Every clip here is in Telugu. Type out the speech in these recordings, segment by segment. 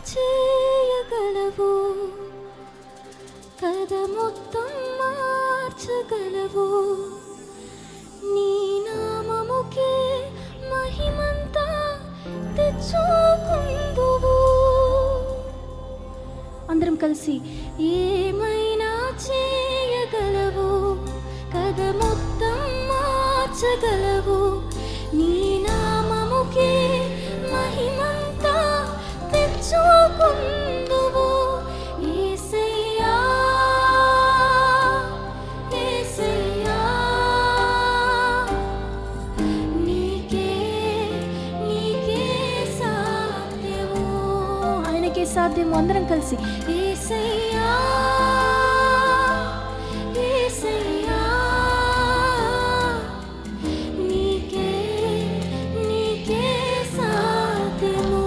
చేయగలవు, కథ మొత్తం మార్చగలవు. నీ నామముకే మహిమంతా తెచ్చుకుందువు. అందరం కలిసి ఏమైనా చేయగలవు, కథ మొత్తం మార్చగలవు. నీ నామముకే మహిమంతా తెచ్చుకుందువు. యేసయ్యా యేసయ్యా, నీకే నీకే సాధ్యము. ఆయనకే సాధ్యము. అందరం కలిసి యేసయ్యా యేసయ్యా, నీకే నీకే సాధ్యము.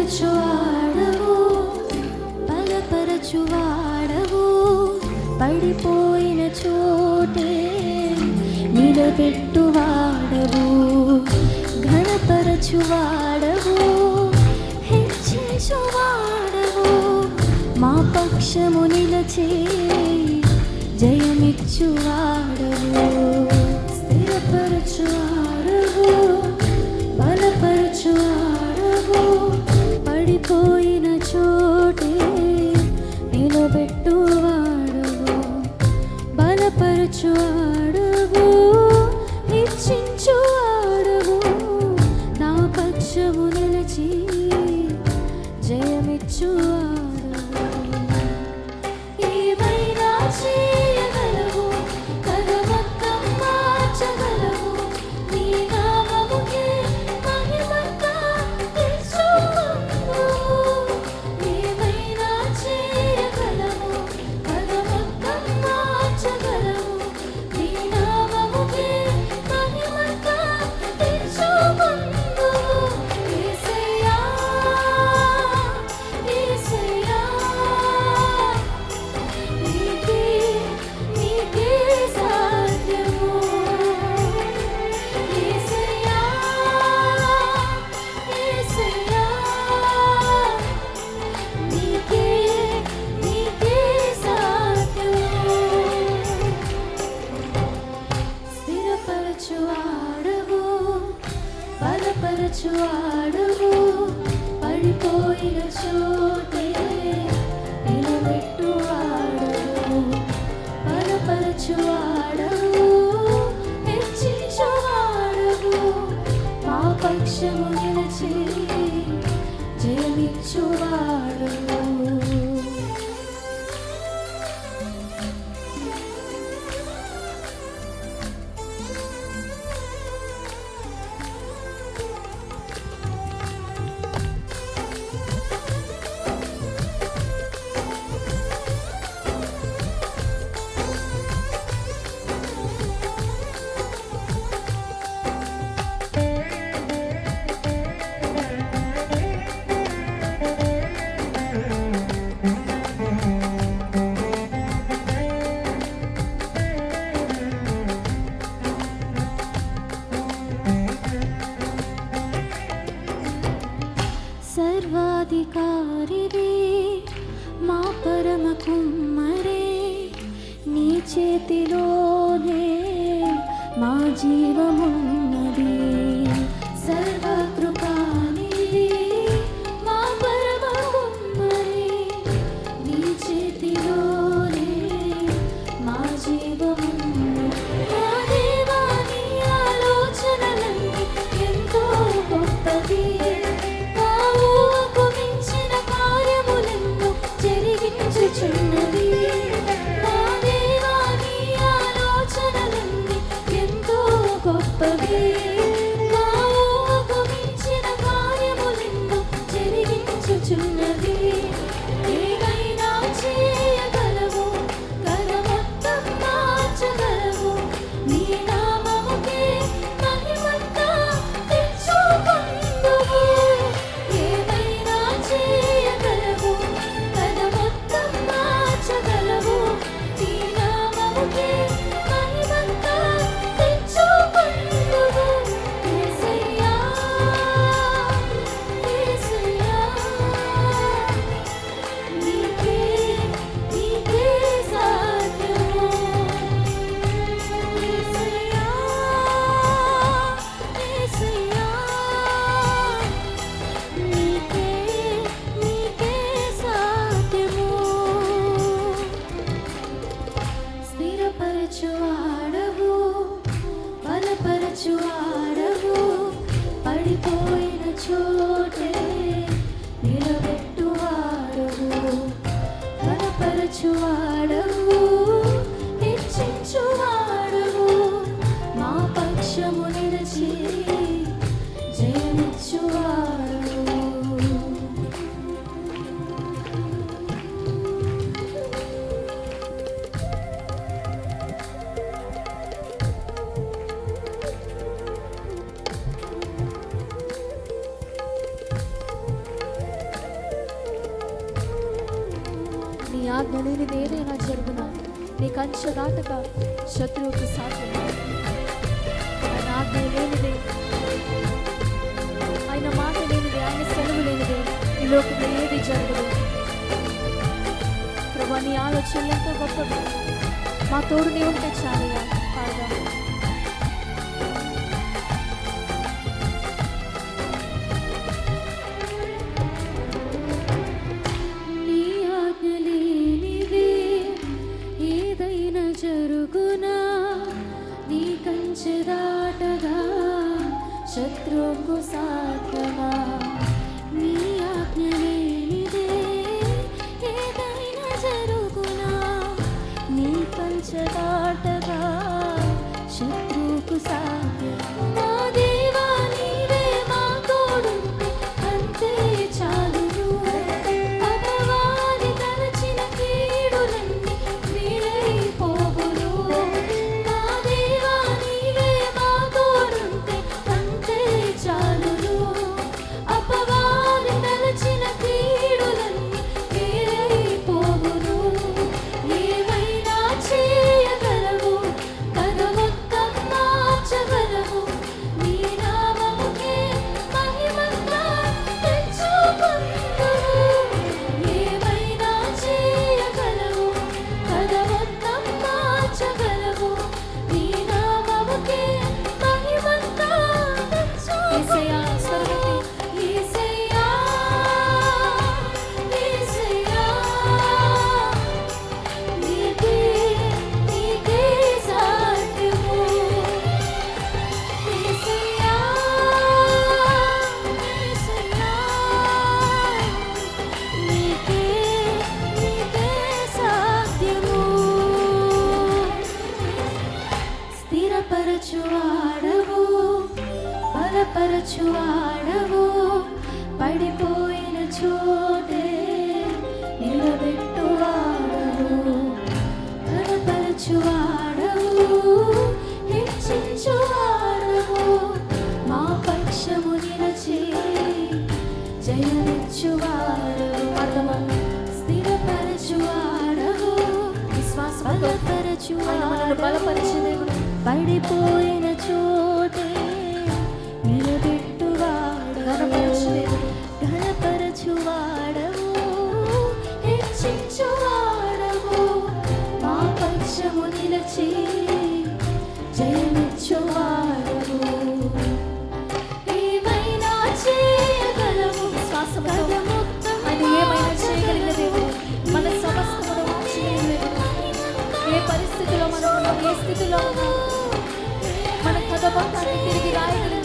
స్థిరపరచువాడవు, బలపరచువాడవు, పడిపోయిన చోటే నిలబెట్టువాడవు. ఘనపరచువాడవు, హెచ్చించువాడవు, మా పక్షము నిలచి జయమిచ్చువాడవు. స్థిరపరచువాడవు, బలపరచువాడవు, పడిపోయిన చోటే నిలబెట్టువాడవు. బలపరచువాడవు, హెచ్చించువాడవు, నా పక్షము నిలచి జయమిచ్చువాడవు. ఏమైనా చేయగలవు, కథ మొత్తం మార్చగలవు. నీ నామముకే మహిమంతా తెచ్చుకుందువు. ఏమైనా చేయగలవు, కథ మొత్తం మార్చగలవు. నీ నామముకే మహిమంతా తెచ్చుకుందువు. యేసయ్యా యేసయ్యా, నీకే నీకే సాధ్యము. యేసయ్యా యేసయ్యా, నీకే నీకే సాధ్యము. స్థిరపరచువాడవు, బలపరచువాడవు, పడిపోయిన చోటే నిలబెట్టువాడవు. బలపరచువాడవు, హెచ్చించువాడవు, మా పక్షము నిలచి జయమిచ్చువాడవు. సర్వాధికారివే మా పరమ కుమ్మరే, నీ చేతిలోనే మా జీవమున్నది. సర్వకృపానిధి మా పరమ కుమ్మరే, నీ చేతిలోనే మా జీవమున్నది. నా దేవా, నీ ఆలోచనలన్నీ ఎంతో గొప్పవి. ఊహకు మించిన కార్యములెన్నో జరిగించుచున్నవి. స్థిరపరచువాడవు, హెచ్చించువాడవు, మా పక్షము నిలిచి జయమిచ్చువాడవు. నీ ఆజ్ఞ లేనిది ఏదైనా జరుగునా, నీ కంచె దాటక శత్రువుకు సాధ్యం. ఆయన ఆజ్ఞ లేనిదే, ఆయన మాట లేనిదే, ఆయన సెలవు లేనిదే ఈ లోకంలో ఏది జరగదు. ప్రభా, నీ ఆలోచనలు ఎంతో గొప్పవి. మా తోడు నీ ఉంటే చాలయ్యా. పాడదాం. శత్రువుకు సాధ్యమా? నీ ఆజ్ఞ లేనిదే ఏదైనా జరుగునా? నీ కంచె దాటగా శత్రువుకు సాధ్యమా? నా దేవా, నీవే మా తోడుంటే అంతే చాలును. అపవాది తలచిన కీడులన్నీ వీడైపోవును. నా దేవా, నీవే మా తోడుంటే చాలును. అపవాది తలచిన కీడులన్నీ వీడైపోవును. ఏమైనా చేయగలవు, కథ మొత్తం మార్చగలవు. నీ నామముకే మహిమంతా తెచ్చుకొందువు. ఏమైనా చేయగలవు, కథ మొత్తం మార్చగలవు. నీ నామముకే మహిమంతా యేసయ్యా, స్వరమెత్తి యేసయ్యా, యేసయ్యా, నీకే నీకే సాధ్యము. యేసయ్యా, యేసయ్యా, నీకే నీకే సాధ్యము. స్థిరపరచువాడవు, బలపరచువాడవు, పడిపోయిన చోటే నిలబెట్టువాడవు. బలపరచువాడవు, హెచ్చించువాడవు, మా పక్షము నిలిచి జయమిచ్చువాడవు. అర్థమా? స్థిరపరచువాడవు, బలపరచువాడవు, బలపరిచే దేవుడు. పడిపోయిన చోటే ఘనపరచువాడవు, హెచ్చించువాడవు, మా పక్షము నిలిచి జయమిచ్చువాడవు. ఏమైనా చేయగలవు, ఆయన ఏమైనా చేయగలిగిన దేవుడు. మన సమస్తమును మార్చగలిగిన దేవుడు. ఏ పరిస్థితిలో మనం ఉన్నాం, ఏ స్థితిలో ఉన్నాం, మన కథ మొత్తాన్ని తిరిగి రాయగలిగిన